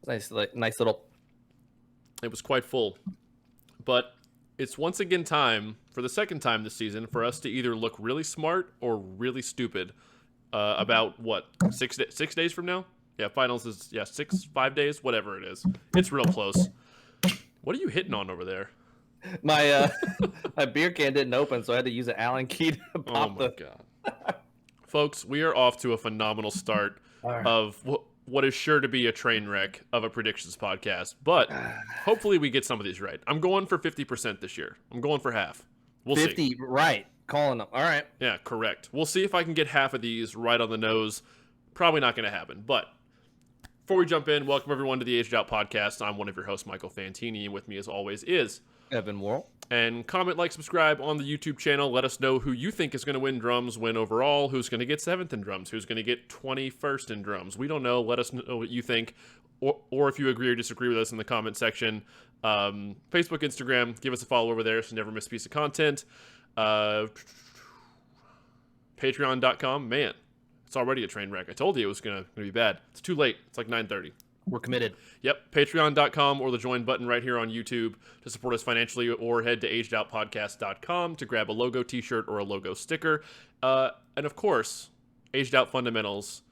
Nice little. It was quite full. But it's once again time, for the second time this season, for us to either look really smart or really stupid about, what, 6 days from now? Yeah, finals is, 5 days, whatever it is. It's real close. What are you hitting on over there? My my beer can didn't open, so I had to use an Allen key to pop God. Folks, we are off to a phenomenal start of what is sure to be a train wreck of a predictions podcast, but hopefully we get some of these right. I'm going for 50% this year. I'm going for half. We'll 50, see. right. Calling them. All right. Yeah, correct. We'll see if I can get half of these right on the nose. Probably not going to happen, but before we jump in, welcome everyone to the Aged Out Podcast. I'm one of your hosts, Michael Fantini, and with me as always is Evan Worrell. And comment, like, subscribe on the YouTube channel. Let us know who you think is going to win drums, win overall, who's going to get 7th in drums, who's going to get 21st in drums. We don't know. Let us know what you think, or if you agree or disagree with us in the comment section. Facebook, Instagram, give us a follow over there so you never miss a piece of content. Patreon.com, man, it's already a train wreck. I told you it was going to be bad. It's too late. It's like 9:30. We're committed. Yep, patreon.com or the join button right here on YouTube to support us financially, or head to agedoutpodcast.com to grab a logo t-shirt or a logo sticker. And of course, Aged Out Fundamentals,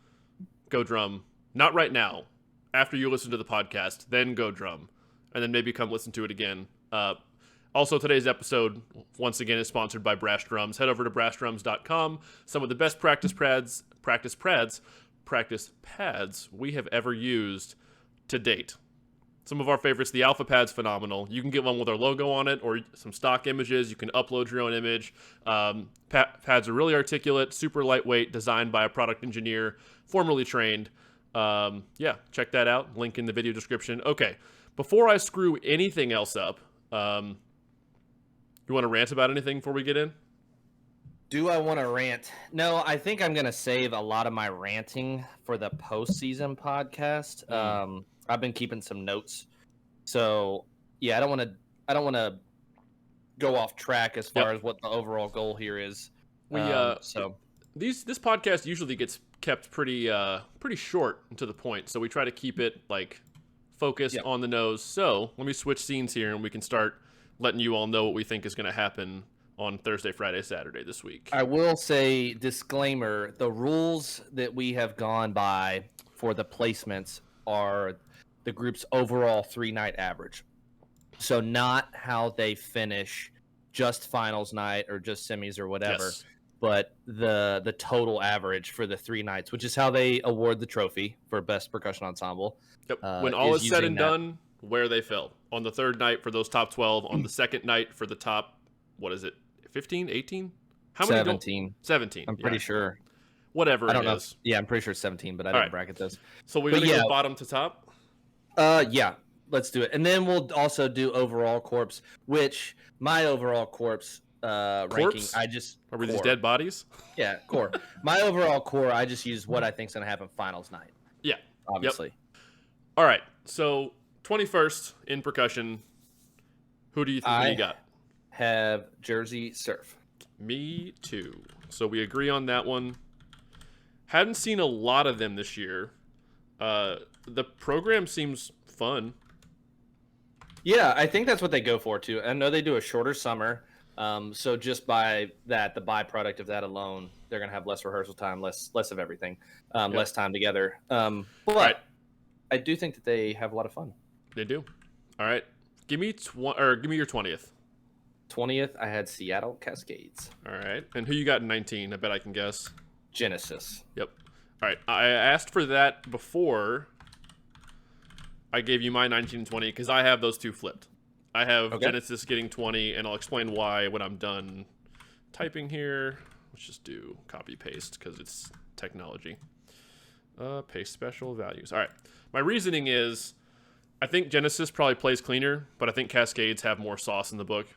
go drum. Not right now. After you listen to the podcast, then go drum. And then maybe come listen to it again. Also, today's episode, once again, is sponsored by Brash Drums. Head over to brashdrums.com. Some of the best practice pads we have ever used to date. Some of our favorites, the Alpha Pad's phenomenal. You can get one with our logo on it or some stock images. You can upload your own image. Pads are really articulate, super lightweight, designed by a product engineer, formerly trained. Check that out. Link in the video description. Okay, before I screw anything else up, you want to rant about anything before we get in? Do I want to rant? No, I think I'm going to save a lot of my ranting for the postseason podcast. I've been keeping some notes. So, yeah, I don't want to go off track as far as what the overall goal here is. This podcast usually gets kept pretty short and to the point. So we try to keep it like focused on the nose. So, let me switch scenes here and we can start letting you all know what we think is going to happen on Thursday, Friday, Saturday this week. I will say, disclaimer, the rules that we have gone by for the placements are the group's overall 3-night average. So not how they finish just finals night or just semis or whatever, but the total average for the 3 nights, which is how they award the trophy for best percussion ensemble. Yep. When all is said and done, where they fell. On the third night for those top 12, on the second night for the top, 15, 18? How many? 17. 17. I'm pretty sure. Whatever I don't it know. is. Yeah, I'm pretty sure it's 17, but I didn't bracket those. So we're going to go bottom to top? Yeah, let's do it. And then we'll also do overall corpse, which my overall corpse ranking, I just... Are we these dead bodies? Yeah, core. My overall core, I just use what I think is going to happen finals night. Yeah. Obviously. Yep. All right, so 21st in percussion. Who do you think you got? Have Jersey Surf. Me too. So we agree on that one. Hadn't seen a lot of them this year. The program seems fun. Yeah, I think that's what they go for too. I know they do a shorter summer. So just by that, the byproduct of that alone, they're going to have less rehearsal time, less of everything, less time together. But I do think that they have a lot of fun. They do. All right. Give me your 20th. 20th, I had Seattle Cascades. All right. And who you got in 19? I bet I can guess. Genesis. Yep. All right. I asked for that before I gave you my 19 and 20 because I have those two flipped. I have Genesis getting 20, and I'll explain why when I'm done typing here. Let's just do copy paste because it's technology. Paste special values. All right. My reasoning is I think Genesis probably plays cleaner, but I think Cascades have more sauce in the book.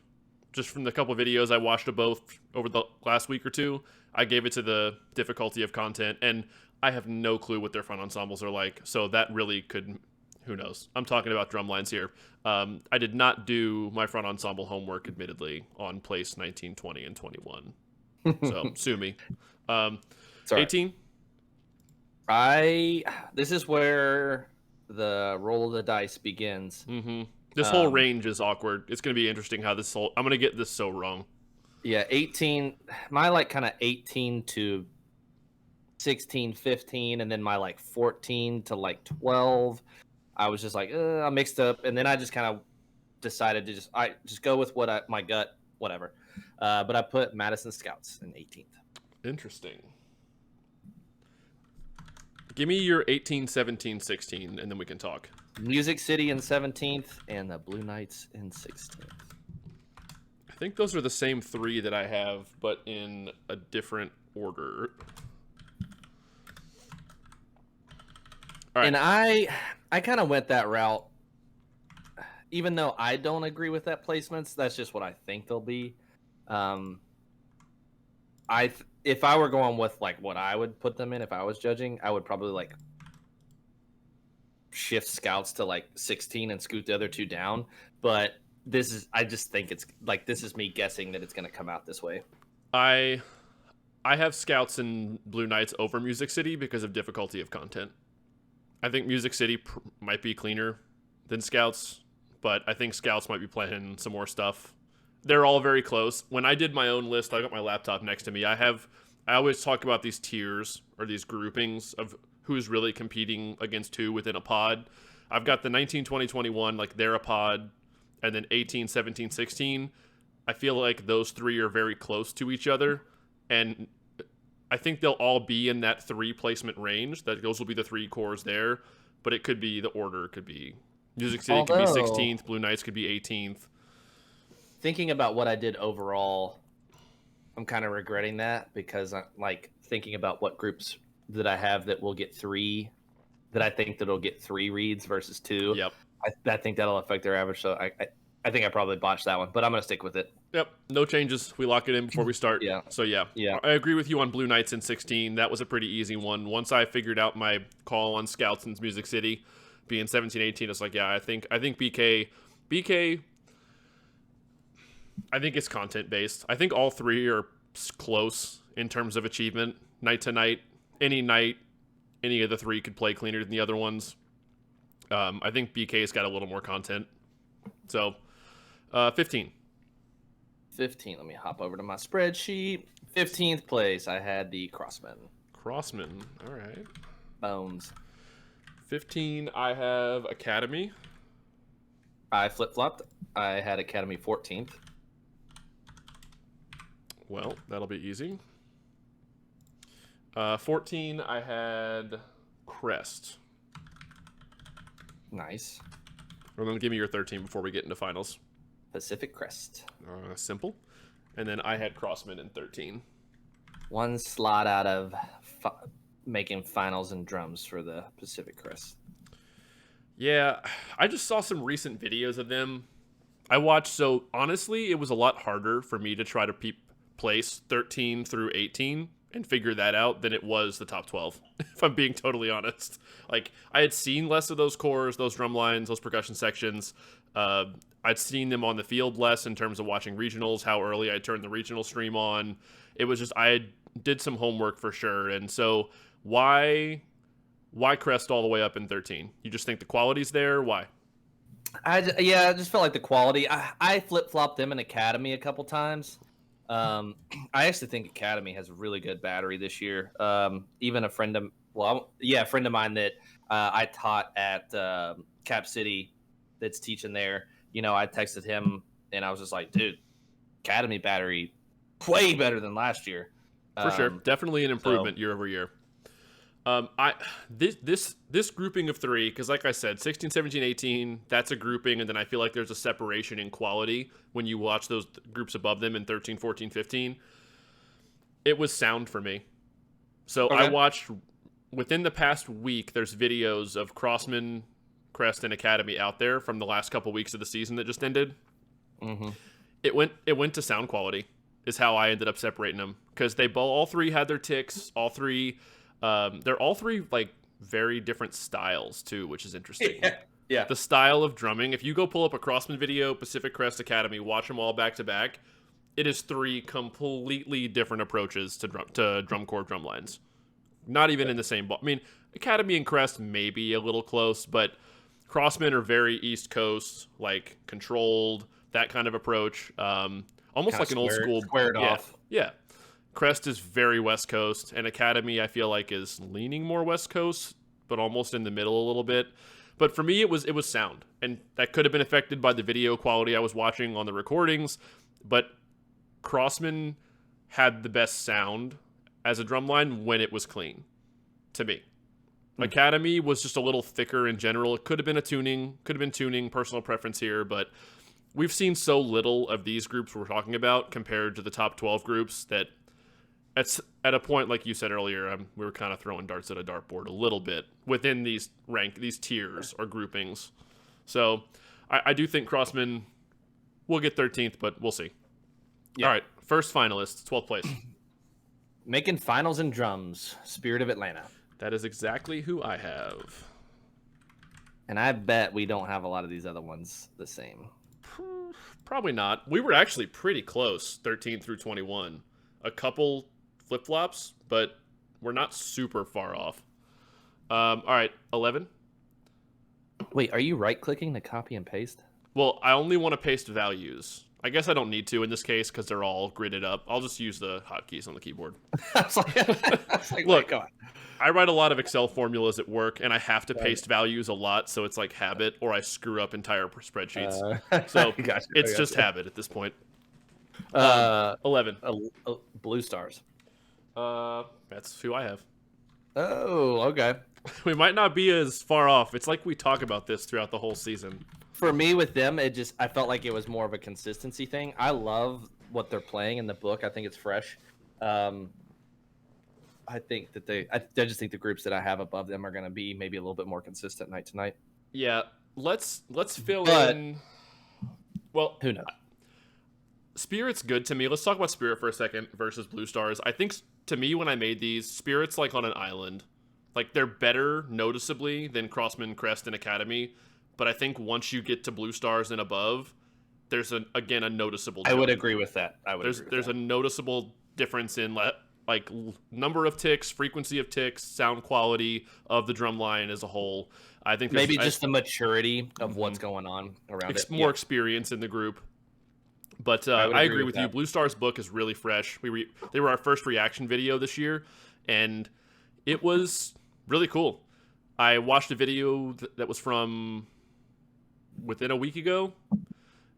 Just from the couple of videos I watched of both over the last week or two, I gave it to the difficulty of content, and I have no clue what their front ensembles are like, so that really could, who knows. I'm talking about drum lines here. I did not do my front ensemble homework, admittedly, on place 19, 20, and 21. So, sue me. 18? This is where the roll of the dice begins. Mm-hmm. This whole range is awkward. It's going to be interesting how this whole... I'm going to get this so wrong. Yeah, 18. My like kind of 18 to 16, 15, and then my like 14 to like 12. I was just like, I mixed up, and then I just kind of decided to just go with my gut, whatever. But I put Madison Scouts in 18th. Interesting. Give me your 18, 17, 16, and then we can talk. Music City in 17th, and the Blue Knights in 16th. I think those are the same three that I have, but in a different order. All right. And I kind of went that route, even though I don't agree with that placements. That's just what I think they'll be. If I were going with like what I would put them in, if I was judging, I would probably like shift Scouts to like 16 and scoot the other two down. But I just think it's like, this is me guessing that it's going to come out this way. I have Scouts and Blue Knights over Music City because of difficulty of content. I think Music City might be cleaner than Scouts, but I think Scouts might be playing some more stuff. They're all very close. When I did my own list, I got my laptop next to me. I always talk about these tiers or these groupings of who's really competing against who within a pod. I've got the 19, 20, 21, like they're a pod, and then 18, 17, 16. I feel like those three are very close to each other, and I think they'll all be in that 3 placement range. Those will be the 3 cores there, but it could be the order. Could be Music City could be 16th, Blue Knights could be 18th. Thinking about what I did overall, I'm kind of regretting that, because I'm like thinking about what groups that I have that will get 3, that I think that'll get 3 reads versus 2. Yep. I think that'll affect their average. So I think I probably botched that one, but I'm going to stick with it. Yep. No changes. We lock it in before we start. Yeah. So yeah. I agree with you on Blue Knights in 16. That was a pretty easy one. Once I figured out my call on Scouts and Music City being 17, 18, it's like, yeah, I think BK, I think it's content based. I think all 3 are close in terms of achievement. Night to night, any of the 3 could play cleaner than the other ones. I think BK's got a little more content. So, 15. 15. Let me hop over to my spreadsheet. 15th place, I had the Crossmen. Crossmen. All right. Bones. 15, I have Academy. I flip-flopped. I had Academy 14th. Well, that'll be easy. 14, I had Crest. Nice. And then give me your 13 before we get into finals. Pacific Crest. Simple. And then I had Crossman in 13. One slot out of making finals and drums for the Pacific Crest. Yeah, I just saw some recent videos of them. I watched, so honestly, it was a lot harder for me to try to place 13 through 18 and figure that out than it was the top 12, if I'm being totally honest. Like, I had seen less of those cores, those drum lines, those percussion sections. I'd seen them on the field less in terms of watching regionals, how early I turned the regional stream on. It was just, I did some homework for sure. And so why Crest all the way up in 13? You just think the quality's there? Why? I just felt like the quality. I flip-flopped them in Academy a couple times. I actually think Academy has a really good battery this year. Even a friend of mine that I taught at Cap City that's teaching there. You know, I texted him and I was just like, dude, Academy battery way better than last year. For sure. Definitely an improvement year over year. This grouping of 3, because like I said, 16, 17, 18, that's a grouping, and then I feel like there's a separation in quality when you watch those groups above them in 13, 14, 15. It was sound for me. So okay. I watched, within the past week, there's videos of Crossman, Crest, and Academy out there from the last couple weeks of the season that just ended. Mm-hmm. It went to sound quality is how I ended up separating them, because all 3 had their ticks, all 3... they're all 3 like very different styles too, which is interesting. Yeah. The style of drumming. If you go pull up a Crossman video, Pacific Crest, Academy, watch them all back to back. It is 3 completely different approaches to drum corps drum lines. not even in the same ball. I mean, Academy and Crest may be a little close, but Crossmen are very East Coast, like controlled, that kind of approach. Almost Kinda like an old school squared off. Yeah. Crest is very West Coast, and Academy I feel like is leaning more West Coast, but almost in the middle a little bit. But for me, it was sound, and that could have been affected by the video quality I was watching on the recordings. But Crossman had the best sound as a drumline when it was clean, to me. Academy was just a little thicker in general. It could have been tuning, personal preference here, but we've seen so little of these groups we're talking about compared to the top 12 groups that at a point, like you said earlier, we were kind of throwing darts at a dartboard a little bit within these tiers or groupings. So I do think Crossman will get 13th, but we'll see. Yeah. All right, first finalist, 12th place. Making finals in drums, Spirit of Atlanta. That is exactly who I have. And I bet we don't have a lot of these other ones the same. Probably not. We were actually pretty close, 13 through 21. A couple flip-flops, but we're not super far off. All right, 11. Wait, are you right-clicking to copy and paste? Well, I only want to paste values. I guess I don't need to in this case because they're all gridded up. I'll just use the hotkeys on the keyboard. I was like, look, come on. I write a lot of Excel formulas at work, and I have to paste values a lot, so it's like habit, or I screw up entire spreadsheets. So it's just habit at this point. 11. Blue Stars. That's who I have. Oh, okay. We might not be as far off. It's like we talk about this throughout the whole season. For me, with them, I felt like it was more of a consistency thing. I love what they're playing in the book. I think it's fresh. I think that I just think the groups that I have above them are going to be maybe a little bit more consistent night to night. Yeah, let's fill in. Well, who knows? Spirit's good to me. Let's talk about Spirit for a second versus Blue Stars. I think to me when I made these, Spirit's like on an island. Like they're better noticeably than Crossman, Crest, and Academy. But I think once you get to Blue Stars and above, there's a noticeable jump. I would agree with that. There's a noticeable difference in like number of ticks, frequency of ticks, sound quality of the drum line as a whole. I think maybe just the maturity of what's going on around it. More experience in the group. But I agree with you. Blue Star's book is really fresh. They were our first reaction video this year, and it was really cool. I watched a video that was from within a week ago,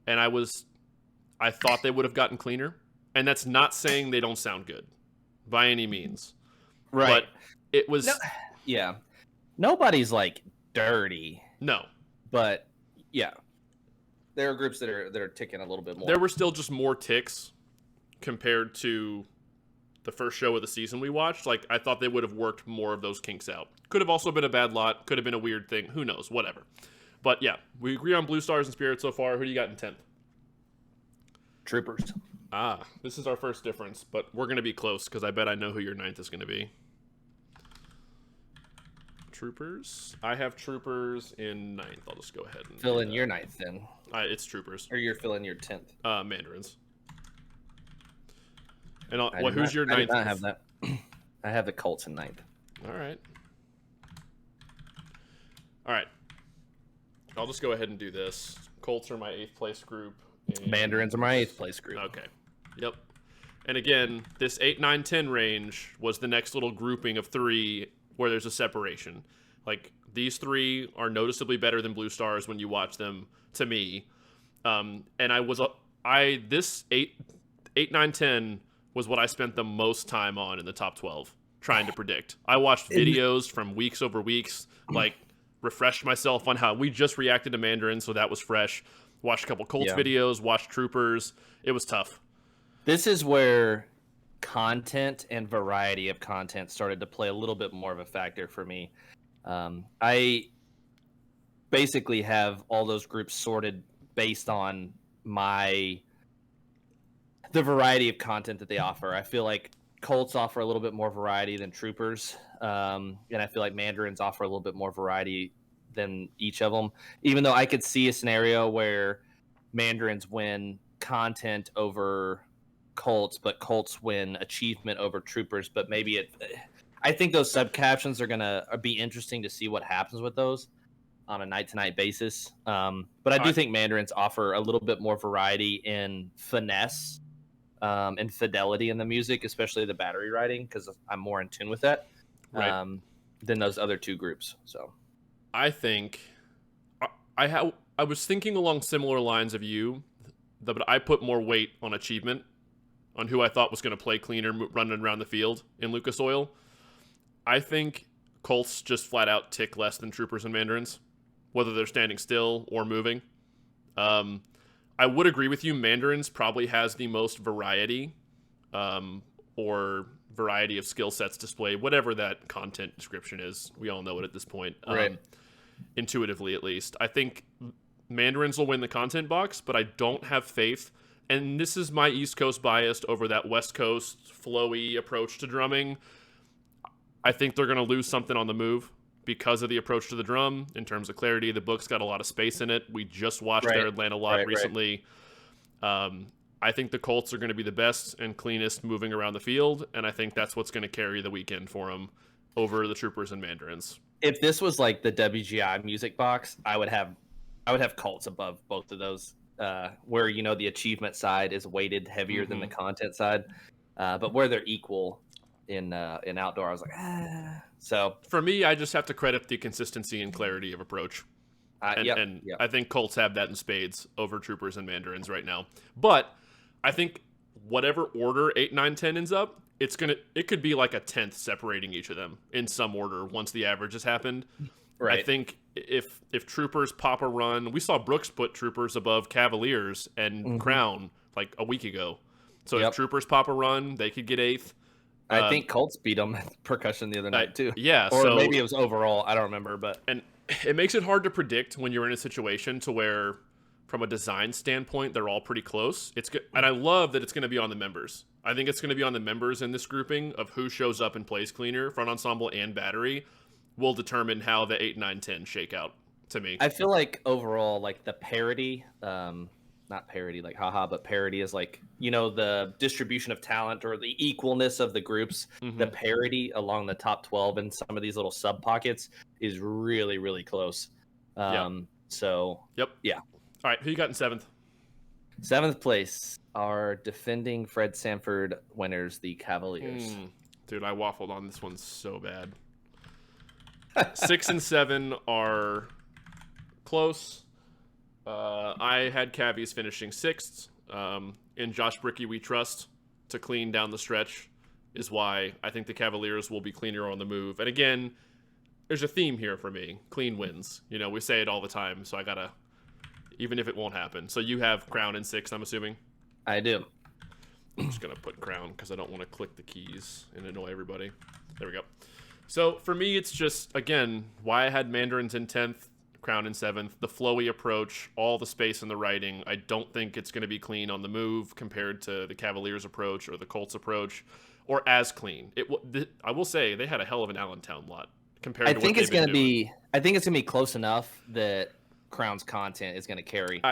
and I thought they would have gotten cleaner. And that's not saying they don't sound good by any means. Right. But it was... yeah. Nobody's, like, dirty. No. But, yeah. There are groups that are ticking a little bit more. There were still just more ticks compared to the first show of the season we watched. Like, I thought they would have worked more of those kinks out. Could have also been a bad lot. Could have been a weird thing. Who knows? Whatever. But, yeah. We agree on Blue Stars and Spirit so far. Who do you got in 10th? Troopers. This is our first difference, but we're going to be close because I bet I know who your 9th is going to be. Troopers. I have Troopers in 9th. I'll just go ahead and fill in your 9th then. It's Troopers. Or you're filling your 10th. Mandarins. And who's your 9th? I do not have that. I have the Colts in 9th. All right. I'll just go ahead and do this. Colts are my 8th place group. Mandarins are my 8th place group. Okay. Yep. And again, this 8, 9, 10 range was the next little grouping of 3 where there's a separation. Like, these 3 are noticeably better than Blue Stars when you watch them, to me. And this 8, 9, 10 was what I spent the most time on in the top 12, trying to predict. I watched videos from weeks over weeks, like, refreshed myself on how we just reacted to Mandarin, so that was fresh. Watched a couple Colts videos, watched Troopers. It was tough. This is where content and variety of content started to play a little bit more of a factor for me. I basically have all those groups sorted based on the variety of content that they offer. I feel like Colts offer a little bit more variety than Troopers, and I feel like Mandarins offer a little bit more variety than each of them, even though I could see a scenario where Mandarins win content over Colts, but Colts win achievement over Troopers. But maybe I think those sub captions are gonna be interesting to see what happens with those on a night-to-night basis. But I do think mandarins offer a little bit more variety in finesse and fidelity in the music, especially the battery riding, because I'm more in tune with that than those other two groups. So I think I was thinking along similar lines of you, but I put more weight on achievement, on who I thought was going to play cleaner running around the field in Lucas Oil. I think Colts just flat out tick less than Troopers and Mandarins, whether they're standing still or moving. I would agree with you. Mandarins probably has the most variety, or variety of skill sets displayed, whatever that content description is. We all know it at this point, intuitively at least. I think Mandarins will win the content box, but I don't have faith. And this is my East Coast biased over that West Coast flowy approach to drumming. I think they're going to lose something on the move because of the approach to the drum in terms of clarity. The book's got a lot of space in it. We just watched their Atlanta lot recently. I think the Colts are going to be the best and cleanest moving around the field, and I think that's what's going to carry the weekend for them over the Troopers and Mandarins. If this was like the WGI music box, I would have Colts above both of those, where the achievement side is weighted heavier than the content side, but where they're equal in outdoor, I was like, So for me, I just have to credit the consistency and clarity of approach. And I think Colts have that in spades over Troopers and Mandarins right now. But I think whatever order 8, 9, 10 ends up, it could be like a 10th separating each of them in some order once the average has happened. Right. I think if Troopers pop a run, we saw Brooks put Troopers above Cavaliers and Crown like a week ago. So if Troopers pop a run, they could get 8th. I think Colts beat them at Percussion the other night too. Yeah, or maybe it was overall. I don't remember, but it makes it hard to predict when you're in a situation to where, from a design standpoint, they're all pretty close. It's good, and I love that it's going to be on the members. I think it's going to be on the members in this grouping of who shows up and plays cleaner, front ensemble and battery, will determine how the 8, 9, 10 shake out. To me, I feel like overall, like the parity. Not parody like haha, but parity is like, the distribution of talent or the equalness of the groups. The parity along the top 12 and some of these little sub pockets is really, really close. So yeah. All right, who you got in 7th? 7th place, our defending Fred Sanford winners, the Cavaliers. Dude, I waffled on this one so bad. 6 and 7 are close. I had Cavies finishing 6th. In Josh Brickey, we trust to clean down the stretch is why I think the Cavaliers will be cleaner on the move. And again, there's a theme here for me. Clean wins. We say it all the time, so I gotta, even if it won't happen. So you have Crown in 6th, I'm assuming? I do. I'm just gonna put Crown because I don't want to click the keys and annoy everybody. There we go. So for me, it's just, again, why I had Mandarins in 10th, Crown in 7th, the flowy approach, all the space in the writing. I don't think it's going to be clean on the move compared to the Cavaliers approach or the Colts approach, or as clean. I will say they had a hell of an Allentown lot compared to what they've been doing. I think it's going to be close enough that Crown's content is going to carry.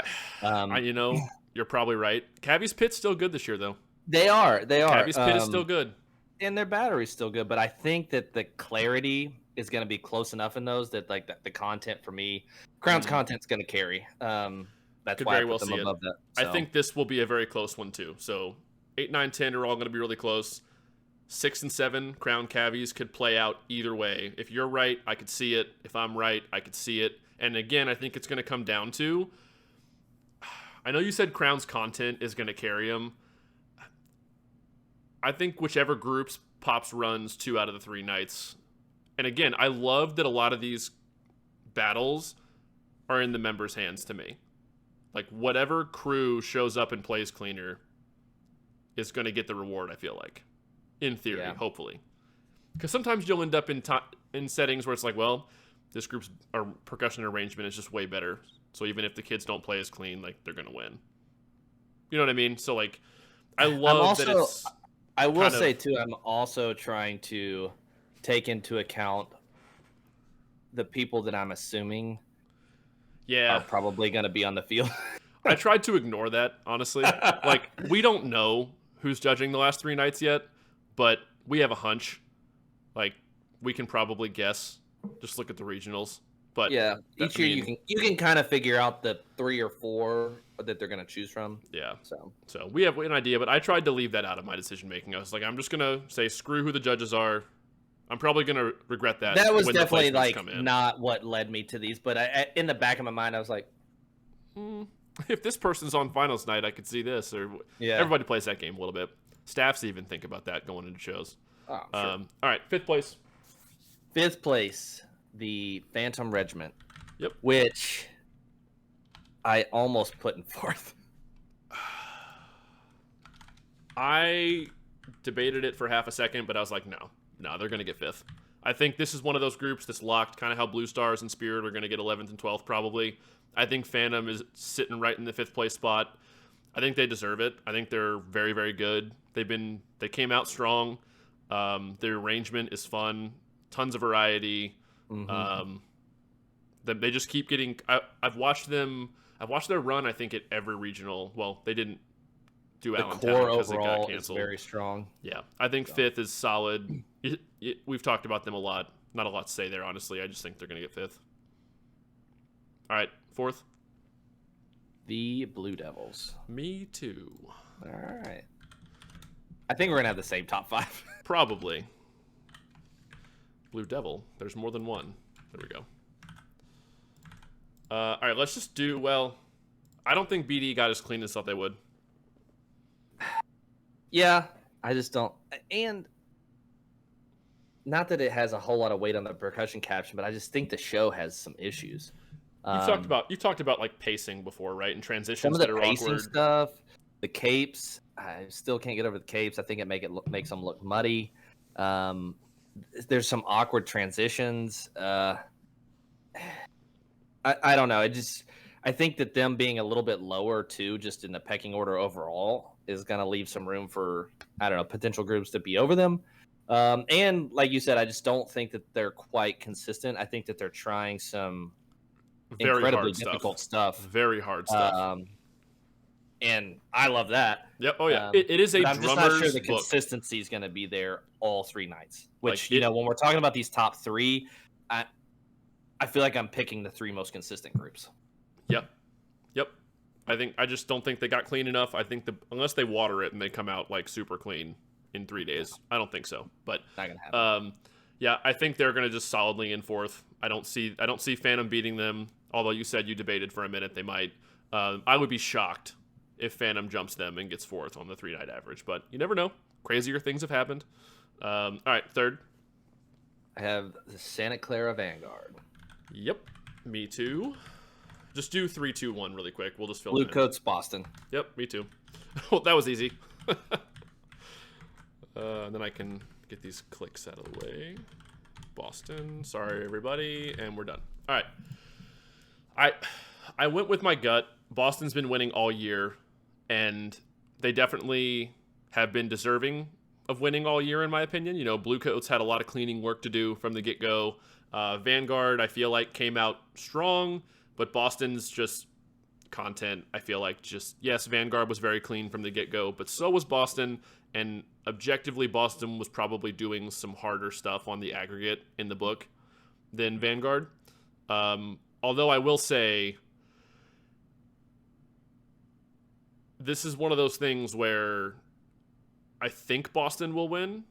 You're probably right. Cavies Pit's still good this year, though. They are. Cavies Pit is still good. And their battery's still good, but I think that the clarity is going to be close enough in those that the content for me, Crown's content's going to carry. That's why I put them above that. So. I think this will be a very close one too. So 8, 9, 10 are all going to be really close. 6 and 7, Crown Cavies could play out either way. If you're right, I could see it. If I'm right, I could see it. And again, I think it's going to come down to, I know you said Crown's content is going to carry them. I think whichever groups pops runs 2 out of the 3 nights. And again, I love that a lot of these battles are in the members' hands to me. Like, whatever crew shows up and plays cleaner is going to get the reward, I feel like. In theory, hopefully. Because sometimes you'll end up in settings where it's like, well, this group's percussion arrangement is just way better. So even if the kids don't play as clean, like, they're going to win. You know what I mean? So, like, I love that it's... I will say, too, I'm also trying to take into account the people that I'm assuming are probably going to be on the field. I tried to ignore that, honestly. Like, we don't know who's judging the last 3 nights yet, but we have a hunch. Like, we can probably guess. Just look at the regionals. But yeah, each year you can kind of figure out the 3 or 4 that they're going to choose from. Yeah. So we have an idea, but I tried to leave that out of my decision making. I was like, I'm just going to say screw who the judges are. I'm probably going to regret that. That was when definitely the come in. not what led me to these, but in the back of my mind I was like, if this person's on finals night, I could see this. Or everybody plays that game a little bit. Staffs even think about that going into shows. Oh, sure. All right, 5th place. 5th place, the Phantom Regiment. Yep. Which I almost put in 4th. I debated it for half a second, but I was like, no, they're going to get 5th. I think this is one of those groups that's locked, kind of how Blue Stars and Spirit are going to get 11th and 12th probably. I think Phantom is sitting right in the 5th place spot. I think they deserve it. I think they're very, very good. They came out strong. Their arrangement is fun. Tons of variety. Mm-hmm. They just keep getting. I've watched them. I've watched their run. I think at every regional. Well, they didn't do Allentown because it got canceled. Is very strong. Yeah, I think 5th is solid. We've talked about them a lot. Not a lot to say there, honestly. I just think they're going to get 5th. All right, 4th. The Blue Devils. Me too. All right. I think we're going to have the same top 5. Probably. Blue Devil. There's more than one. There we go. All right, let's just do, well, I don't think BD got as clean as thought they would. Yeah, I just don't. And not that it has a whole lot of weight on the percussion caption, but I just think the show has some issues. You've talked about like pacing before, right? And transitions some of the that are pacing awkward. Stuff, the capes. I still can't get over the capes. I think it makes them look muddy. There's some awkward transitions. I don't know. I think that them being a little bit lower too, just in the pecking order overall, is going to leave some room for, I don't know, potential groups to be over them. And like you said, I just don't think that they're quite consistent. I think that they're trying some very incredibly difficult stuff. Very hard stuff. And I love that. Yep. Oh yeah. It is a I'm drummer's just not sure the book. consistency is going to be there all 3 nights. Which, like when we're talking about these top 3, I feel like I'm picking the 3 most consistent groups. Yep. I just don't think they got clean enough. I think unless they water it and they come out like super clean in 3 days, I don't think so. But not gonna happen. Yeah, I think they're gonna just solidly in 4th. I don't see Phantom beating them. Although you said you debated for a minute they might. I would be shocked if Phantom jumps them and gets 4th on the 3-night average. But you never know. Crazier things have happened. All right, 3rd. I have the Santa Clara Vanguard. Yep, me too. Just do 3, 2, 1 really quick. We'll just fill Blue it in. Coats, Boston. Yep, me too. Well, that was easy. And then I can get these clicks out of the way. Boston. Sorry, everybody. And we're done. All right. I went with my gut. Boston's been winning all year, and they definitely have been deserving of winning all year, in my opinion. Blue Coats had a lot of cleaning work to do from the get-go. Vanguard, I feel like, came out strong, but Boston's just content, I feel like, yes, Vanguard was very clean from the get-go, but so was Boston, and objectively, Boston was probably doing some harder stuff on the aggregate in the book than Vanguard. Although I will say, this is one of those things where I think Boston will win,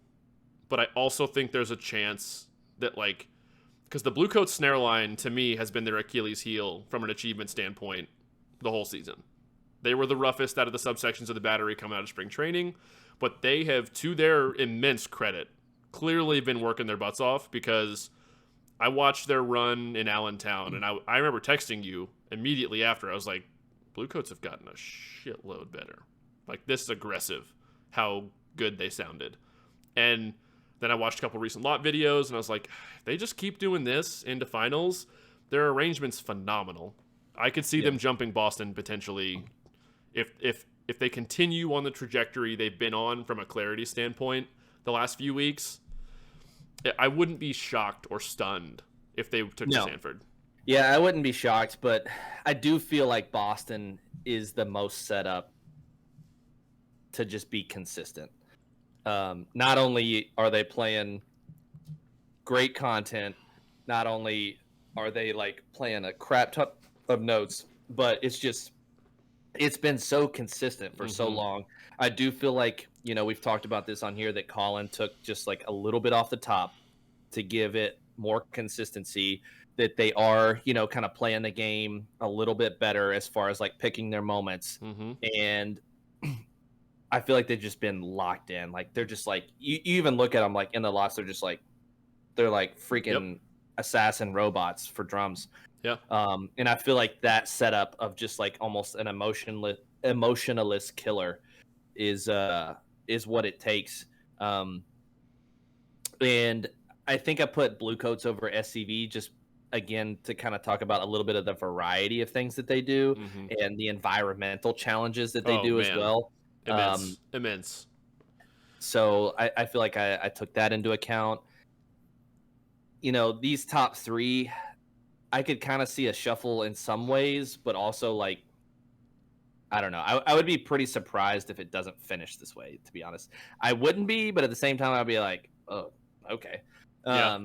but I also think there's a chance that, because the Blue Coat snare line, to me, has been their Achilles heel from an achievement standpoint the whole season. They were the roughest out of the subsections of the battery coming out of spring training, but they have, to their immense credit, clearly been working their butts off, because I watched their run in Allentown, and I remember texting you immediately after. I was like, Blue Coats have gotten a shitload better. This is aggressive, how good they sounded. And then I watched a couple recent lot videos, and I was like, if they just keep doing this into finals, their arrangement's phenomenal. I could see them jumping Boston potentially if they continue on the trajectory they've been on from a clarity standpoint the last few weeks. I wouldn't be shocked or stunned if they took Sanford. Yeah, I wouldn't be shocked, but I do feel like Boston is the most set up to just be consistent. Not only are they playing great content. Not only are they like playing a crap ton of notes, but it's been so consistent for so long. I do feel like, we've talked about this on here that Colin took just like a little bit off the top to give it more consistency, that they are, kind of playing the game a little bit better as far as like picking their moments. And I feel like they've just been locked in. Like they're just like, you even look at them like in the lots, they're like freaking assassin robots for drums. Yeah. And I feel like that setup of just like almost an emotionless killer is what it takes. And I think I put Blue Coats over SCV just again to kind of talk about a little bit of the variety of things that they do and the environmental challenges that they do as well. Immense. So I feel like I took that into account. These top three, I could kind of see a shuffle in some ways, but also like, I don't know. I would be pretty surprised if it doesn't finish this way, to be honest. I wouldn't be, but at the same time, I'd be like, oh, okay. Yeah.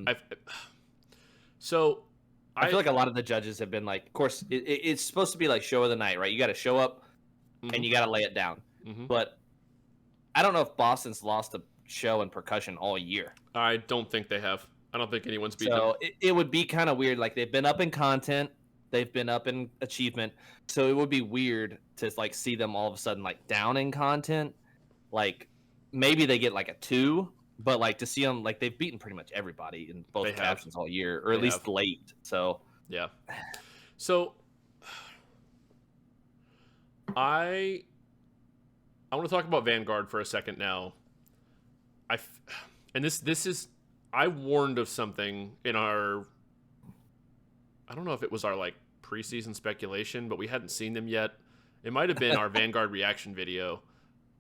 I feel like a lot of the judges have been like, of course, it's supposed to be like show of the night, right? You got to show up and you got to lay it down. But I don't know if Boston's lost a show in percussion all year. I don't think they have. I don't think anyone's beat them. So it would be kind of weird. Like they've been up in content, they've been up in achievement. So it would be weird to like see them all of a sudden like down in content. Like maybe they get like a 2, but like to see them like they've beaten pretty much everybody in both captions all year, or at least late. So yeah. So I want to talk about Vanguard for a second now. This is, I warned of something in our, I don't know if it was our like preseason speculation, but we hadn't seen them yet. It might have been our Vanguard reaction video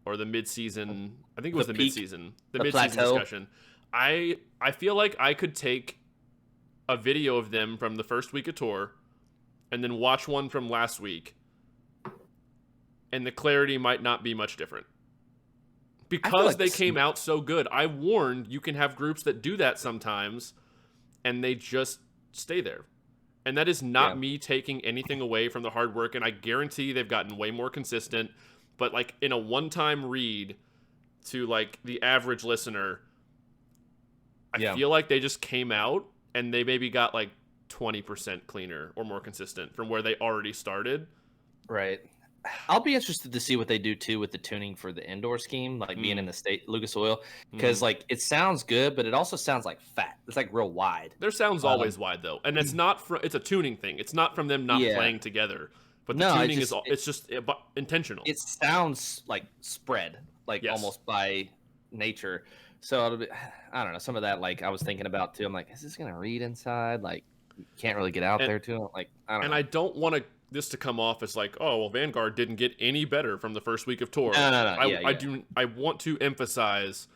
or the midseason. I think it was the midseason discussion. I feel like I could take a video of them from the first week of tour and then watch one from last week, and the clarity might not be much different. Because like they came out so good. I warned you can have groups that do that sometimes, and they just stay there. And that is not me taking anything away from the hard work, and I guarantee they've gotten way more consistent. But like in a one-time read to like the average listener, I feel like they just came out and they maybe got like 20% cleaner or more consistent from where they already started. Right. I'll be interested to see what they do too with the tuning for the indoor scheme, like being in the state Lucas Oil, because like it sounds good, but it also sounds like fat. It's like real wide. Their sound's always wide though, and it's not it's a tuning thing. It's not from them not playing together, but the tuning it's just intentional. It sounds like spread, like almost by nature. So it'll be, I don't know, some of that like I was thinking about too. I'm like, is this gonna read inside? Like, you can't really get out there too. Like, I don't know. I don't want this to come off as like, oh well, Vanguard didn't get any better from the first week of tour. No. I want to emphasize,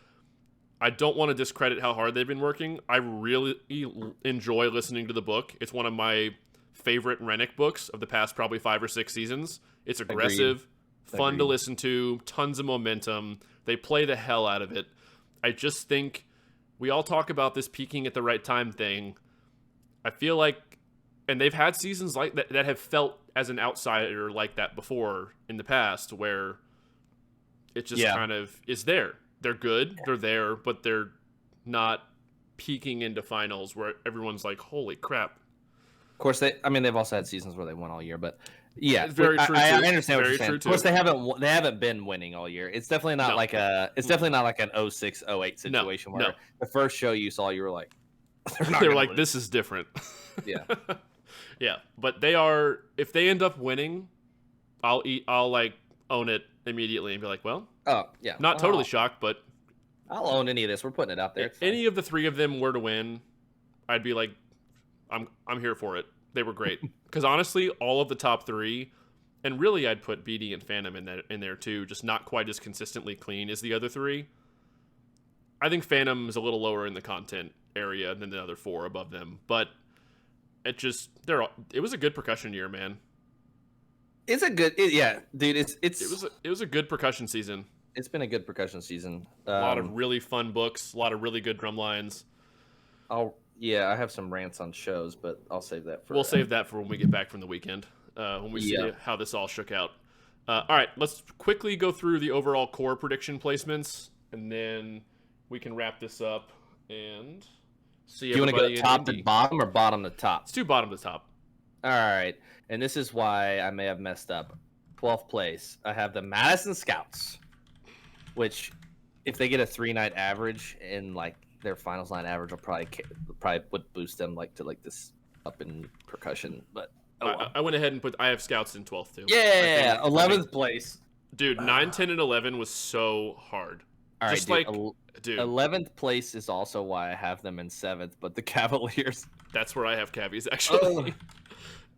I don't want to discredit how hard they've been working. I really enjoy listening to the book. It's one of my favorite Rennick books of the past probably 5 or 6 seasons. It's aggressive, fun to listen to, tons of momentum. They play the hell out of it. I just think we all talk about this peaking at the right time thing. I feel like, and they've had seasons like that have felt as an outsider like that before in the past, where it just kind of is there. They're good, they're there, but they're not peaking into finals where everyone's like, holy crap. Of course, they've also had seasons where they won all year, but it's very true. I understand what you're saying. Of course, they haven't been winning all year. It's definitely not like an 06, 08 situation where the first show you saw, you were like, they're like, this is different. Yeah. Yeah, but they are. If they end up winning, I'll like own it immediately and be like, well, not totally shocked, but I'll own any of this. We're putting it out there. If any of the 3 of them were to win, I'd be like, I'm here for it. They were great because honestly, all of the top 3, and really, I'd put BD and Phantom in there too, just not quite as consistently clean as the other 3. I think Phantom is a little lower in the content area than the other 4 above them, but. It was a good percussion year, man. It's a good, dude. It was a good percussion season. It's been a good percussion season. A lot of really fun books, a lot of really good drum lines. I have some rants on shows, but I'll save that for. We'll save that for when we get back from the weekend, when we see how this all shook out. All right, let's quickly go through the overall core prediction placements, and then we can wrap this up and see. Do you want to go top to bottom or bottom to top? Let's do bottom to top. All right, and this is why I may have messed up. 12th place, I have the Madison Scouts, which, if they get a 3-night average in like their finals night average, will probably would boost them like to like this up in percussion. But I went ahead and I have Scouts in 12th too. Yeah, 11th place, dude. 9, 10, and 11 was so hard. All just right, dude. 11th place is also why I have them in 7th, but the Cavaliers. That's where I have Cavies actually.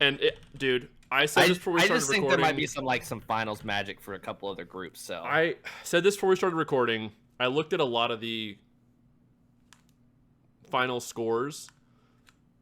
And dude, I said this before we started recording. I just think there might be some finals magic for a couple other groups. So I said this before we started recording. I looked at a lot of the final scores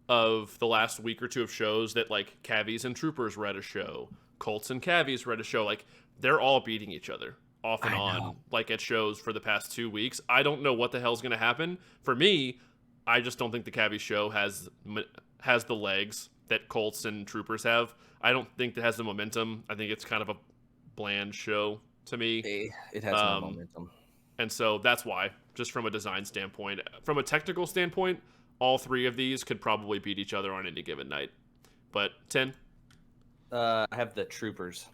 of the last week or two of shows that like Cavies and Troopers were at a show, Colts and Cavies were at a show. Like they're all beating each other off and on, like at shows for the past 2 weeks. I don't know what the hell's going to happen. For me, I just don't think the Cavies show has the legs that Colts and Troopers have. I don't think it has the momentum. I think it's kind of a bland show to me. It has no momentum. And so that's why, just from a design standpoint. From a technical standpoint, all three of these could probably beat each other on any given night. But 10? I have the Troopers.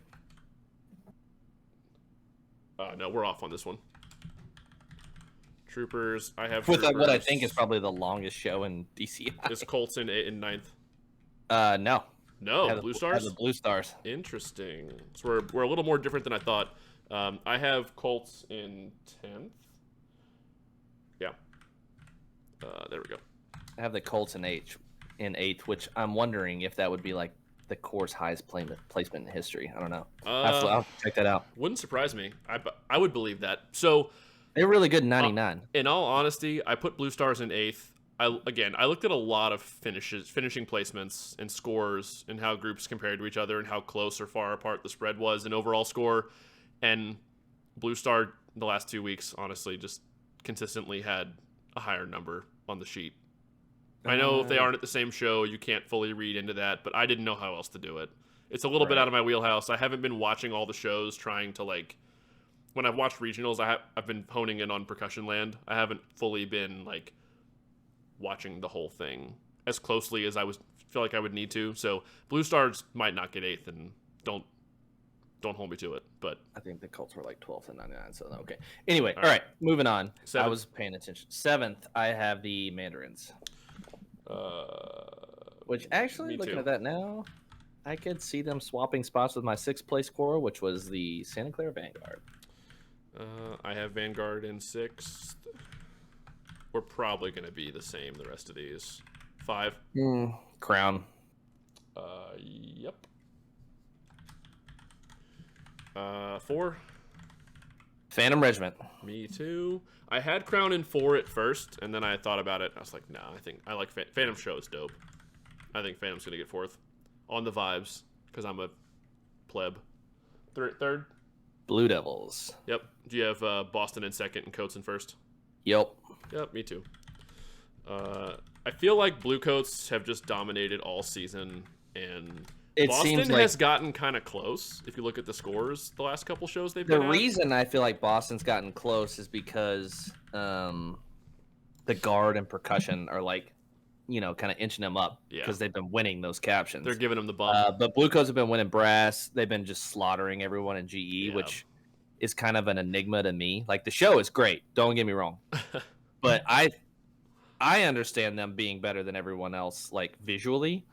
No, we're off on this one. Troopers, I have with Troopers. What I think is probably the longest show in DCI. Is Colts in 9th? No. No, Blue Stars? The Blue Stars. Interesting. So we're a little more different than I thought. I have Colts in 10th. Yeah. There we go. I have the Colts in 8th, which I'm wondering if that would be like the core's highest placement in history. I don't know. I'll have to check that out. Wouldn't surprise me. I would believe that. So they're really good in 99. In all honesty, I put Blue Stars in 8th. I looked at a lot of finishing placements and scores and how groups compared to each other and how close or far apart the spread was and overall score. And Blue Star the last 2 weeks, honestly, just consistently had a higher number on the sheet. I know if they aren't at the same show, you can't fully read into that, but I didn't know how else to do it. It's a little bit out of my wheelhouse. I haven't been watching all the shows, trying to like. When I've watched regionals, I've been honing in on Percussion Land. I haven't fully been like watching the whole thing as closely as feel like I would need to. So Blue Stars might not get 8th, and don't hold me to it. But I think the Colts were like 12th and 99. So okay. Anyway, all right, moving on. 7th. I was paying attention. 7th, I have the Mandarins. Which actually, looking at that now, I could see them swapping spots with my 6th place core, which was the Santa Clara Vanguard. I have Vanguard in 6th. We're probably going to be the same the rest of these. 5. Crown. Yep. 4. Phantom Regiment. Me too. I had Crown in 4 at first, and then I thought about it. I was like, nah, I think I like Phantom Show is dope. I think Phantom's going to get 4th. On the vibes, because I'm a pleb. 3rd? Blue Devils. Yep. Do you have Boston in 2nd and Coates in 1st? Yep. Yep, me too. I feel like Blue Coats have just dominated all season, and Boston has gotten kind of close. If you look at the scores, the last couple shows they've been The reason I feel like Boston's gotten close is because the guard and percussion are like, kind of inching them up because they've been winning those captions. They're giving them the bump. But Blue Coats have been winning brass. They've been just slaughtering everyone in GE, which is kind of an enigma to me. Like the show is great. Don't get me wrong. But I understand them being better than everyone else, like visually.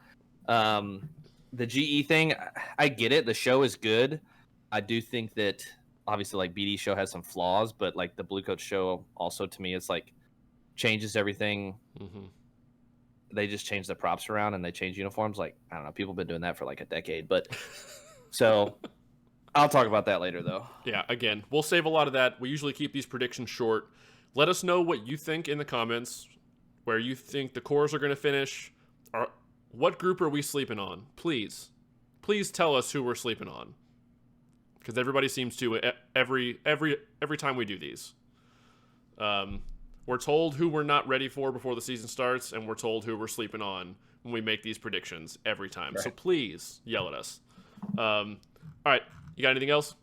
The GE thing, I get it. The show is good. I do think that obviously like BD show has some flaws, but like the Blue Coat show also to me is like changes everything. Mm-hmm. They just change the props around and they change uniforms. Like, I don't know. People have been doing that for like a decade, but so I'll talk about that later though. Yeah. Again, we'll save a lot of that. We usually keep these predictions short. Let us know what you think in the comments, where you think the cores are going to finish. What group are we sleeping on? Please tell us who we're sleeping on, because everybody seems to every time we do these. We're We're told who we're not ready for before the season starts, and we're told who we're sleeping on when we make these predictions every time. Right. So please yell at us. All right, you got anything else?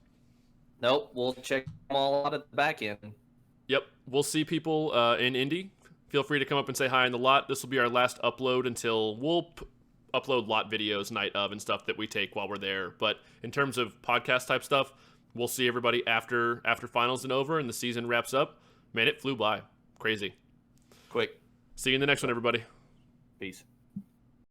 Nope, we'll check them all out at the back end. Yep, we'll see people in Indy. Feel free to come up and say hi in the lot. This will be our last upload until we'll upload lot videos night of and stuff that we take while we're there. But in terms of podcast type stuff, we'll see everybody after finals and over and the season wraps up. Man, it flew by. Crazy. Quick. See you in the next one, everybody. Peace.